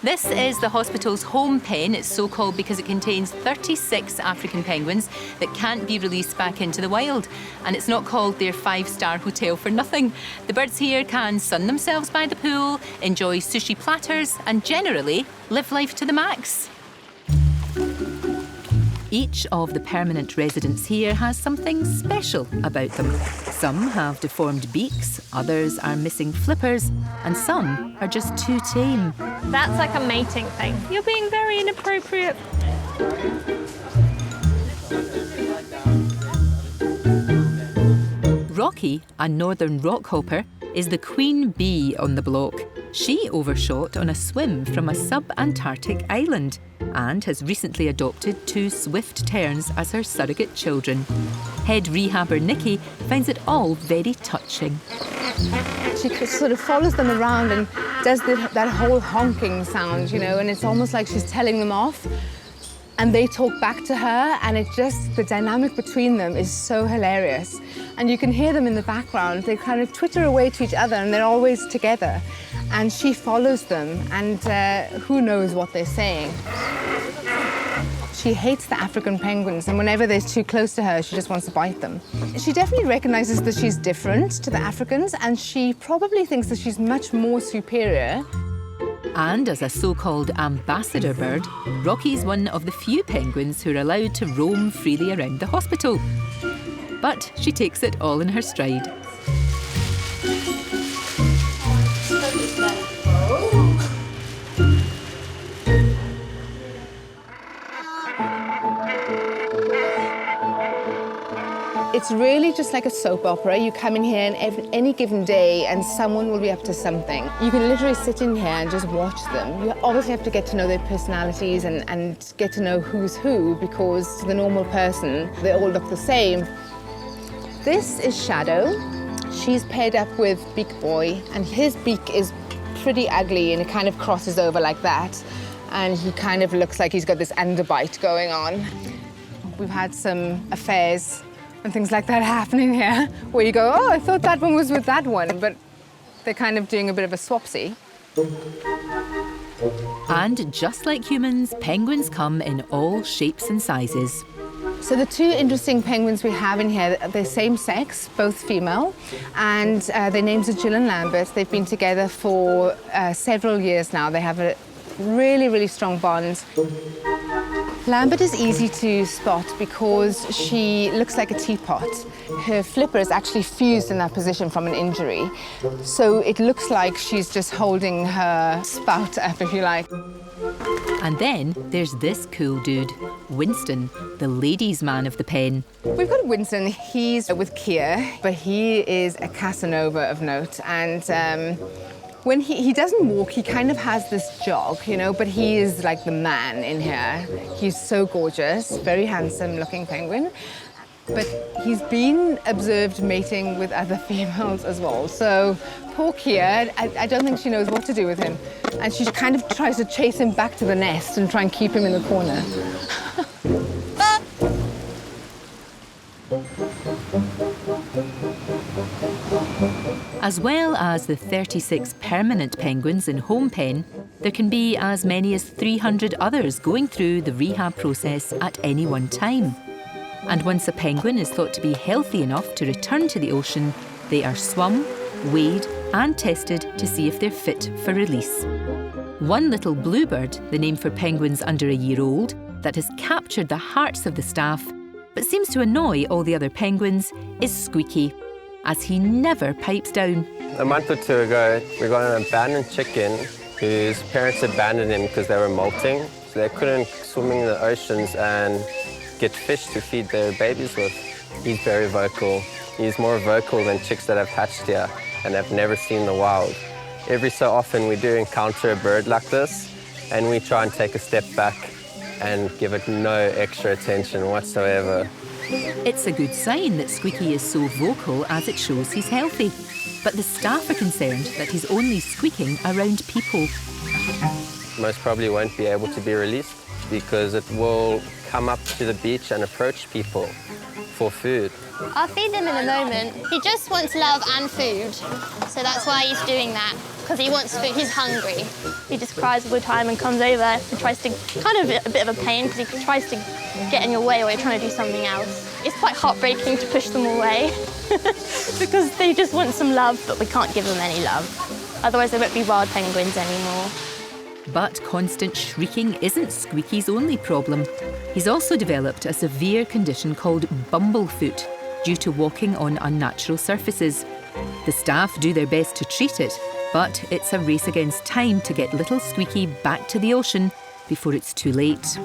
This is the hospital's home pen. It's so called because it contains 36 African penguins that can't be released back into the wild. And it's not called their 5-star hotel for nothing. The birds here can sun themselves by the pool, enjoy sushi platters, and generally live life to the max. Each of the permanent residents here has something special about them. Some have deformed beaks, others are missing flippers, and some are just too tame. That's like a mating thing. You're being very inappropriate. Rocky, a northern rockhopper, is the queen bee on the block. She overshot on a swim from a sub-Antarctic island and has recently adopted 2 swift terns as her surrogate children. Head rehabber Nikki finds it all very touching. She sort of follows them around and does that whole honking sound, you know, and it's almost like she's telling them off. And they talk back to her, and it just, the dynamic between them is so hilarious. And you can hear them in the background. They kind of twitter away to each other, and they're always together. And she follows them, and who knows what they're saying. She hates the African penguins, and whenever they're too close to her, she just wants to bite them. She definitely recognizes that she's different to the Africans, and she probably thinks that she's much more superior. And as a so-called ambassador bird, Rocky's one of the few penguins who are allowed to roam freely around the hospital. But she takes it all in her stride. It's really just like a soap opera. You come in here and any given day and someone will be up to something. You can literally sit in here and just watch them. You obviously have to get to know their personalities and get to know who's who, because to the normal person, they all look the same. This is Shadow. She's paired up with Beak Boy, and his beak is pretty ugly and it kind of crosses over like that. And he kind of looks like he's got this underbite going on. We've had some affairs and things like that happening here, where you go, oh, I thought that one was with that one, but they're kind of doing a bit of a swapsy. And just like humans, penguins come in all shapes and sizes. So the 2 interesting penguins we have in here, they're same sex, both female, and their names are Jill and Lambeth. They've been together for several years now. They have a really, really strong bond. Lambeth is easy to spot because she looks like a teapot. Her flipper is actually fused in that position from an injury. So it looks like she's just holding her spout up, if you like. And then there's this cool dude, Winston, the ladies' man of the pen. We've got Winston. He's with Kia, but he is a Casanova of note. And when he doesn't walk, he kind of has this jog, you know, but he is like the man in here. He's so gorgeous, very handsome-looking penguin. But he's been observed mating with other females as well. So poor Kia, I don't think she knows what to do with him. And she kind of tries to chase him back to the nest and try and keep him in the corner. As well as the 36 permanent penguins in home pen, there can be as many as 300 others going through the rehab process at any one time. And once a penguin is thought to be healthy enough to return to the ocean, they are swum, weighed and tested to see if they're fit for release. One little bluebird, the name for penguins under a year old, that has captured the hearts of the staff but seems to annoy all the other penguins is Squeaky, as he never pipes down. A month or 2 ago, we got an abandoned chicken whose parents abandoned him because they were molting, so they couldn't swim in the oceans and get fish to feed their babies with. He's very vocal. He's more vocal than chicks that have hatched here and have never seen the wild. Every so often we do encounter a bird like this, and we try and take a step back and give it no extra attention whatsoever. It's a good sign that Squeaky is so vocal, as it shows he's healthy. But the staff are concerned that he's only squeaking around people. Most probably won't be able to be released because it will come up to the beach and approach people for food. I'll feed him in a moment. He just wants love and food, so that's why he's doing that, because he wants food, he's hungry. He just cries all the time and comes over and tries to, kind of a bit of a pain, because he tries to get in your way while you're trying to do something else. It's quite heartbreaking to push them away, because they just want some love, but we can't give them any love. Otherwise they won't be wild penguins anymore. But constant shrieking isn't Squeaky's only problem. He's also developed a severe condition called bumblefoot due to walking on unnatural surfaces. The staff do their best to treat it, but it's a race against time to get little Squeaky back to the ocean before it's too late.